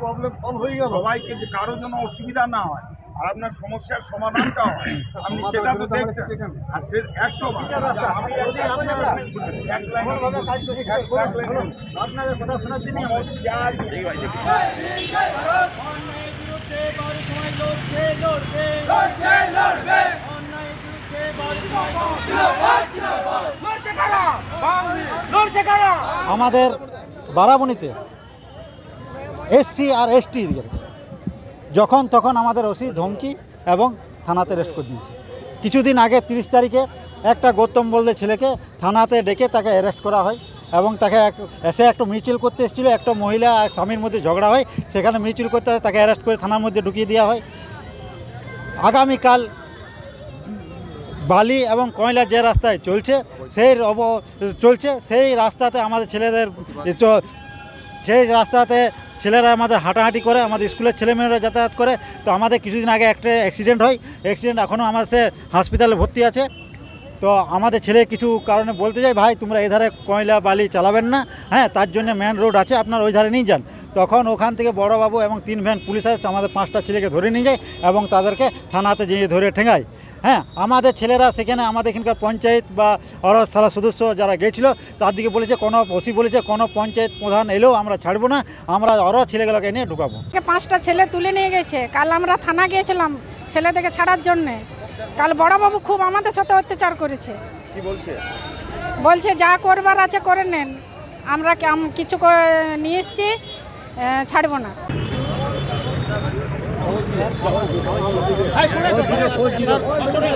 Problem solve হয়ে গেল, সবাইকে যে কারোর জন্য অসুবিধা না হয় আর আপনার সমস্যার সমাধানটা হয়, আপনি সেটা তো দেখছেন। আর সে 100 আপনাদের কথা শোনার জন্য আমাদের বারাবণীতে এসসি আর এসটি যখন তখন আমাদের ওসি ধমকি এবং থানাতে অ্যারেস্ট করে দিয়েছে। কিছুদিন আগে 30 তারিখে একটা গৌতম বলতে ছেলেকে থানাতে ডেকে তাকে অ্যারেস্ট করা হয় এবং তাকে এসে একটা মিছিল করতে এসেছিল। একটা মহিলা আর স্বামীর মধ্যে ঝগড়া হয়, সেখানে মিছিল করতে তাকে অ্যারেস্ট করে থানার মধ্যে ঢুকিয়ে দেওয়া হয়। আগামীকাল বালি এবং কয়লা যে রাস্তায় চলছে সেই রাস্তাতে আমাদের ছেলেদের সেই রাস্তাতে ছেলেরা আমাদের হাঁটাহাঁটি করে, আমাদের স্কুলের ছেলেমেয়েরা যাতায়াত করে। তো আমাদের কিছুদিন আগে একটা অ্যাক্সিডেন্ট হয়, অ্যাক্সিডেন্ট এখনও আমাদের হাসপাতালে ভর্তি আছে। তো আমাদের ছেলে কিছু কারণে বলতে চাই, ভাই তোমরা এই ধারে কয়লা বালি চালাবেন না, হ্যাঁ তার জন্য মেন রোড আছে, আপনার ওই ধারে নিয়ে যান। তখন ওখান থেকে বড়বাবু এবং 3 ভ্যান পুলিশ আসে, আমাদের 5টা ছেলেকে ধরে নিয়ে যায় এবং তাদেরকে থানাতে যেয়ে ধরে ঠেঙায়। হ্যাঁ, আমাদের ছেলেরা সেখানে আমাদের এখানকার পঞ্চায়েত বা আরও সারা সদস্য যারা গেছিল তার দিকে বলেছে, কোনো ওসি বলেছে কোনো পঞ্চায়েত প্রধান এলেও আমরা ছাড়বো না, আমরা আরও ছেলেগুলোকে নিয়ে ঢুকাবো। 5টা ছেলে তুলে নিয়ে গেছে। কাল আমরা থানা গিয়েছিলাম ছেলেদেরকে ছাড়ার জন্যে। কাল বড়বাবু খুব আমাদের সাথে অত্যাচার করেছে। কি বলছে? বলছে যা করবার আছে করে নেন, আমরা কিছু নিয়ে এসছি, ছাড়বো না। শুনে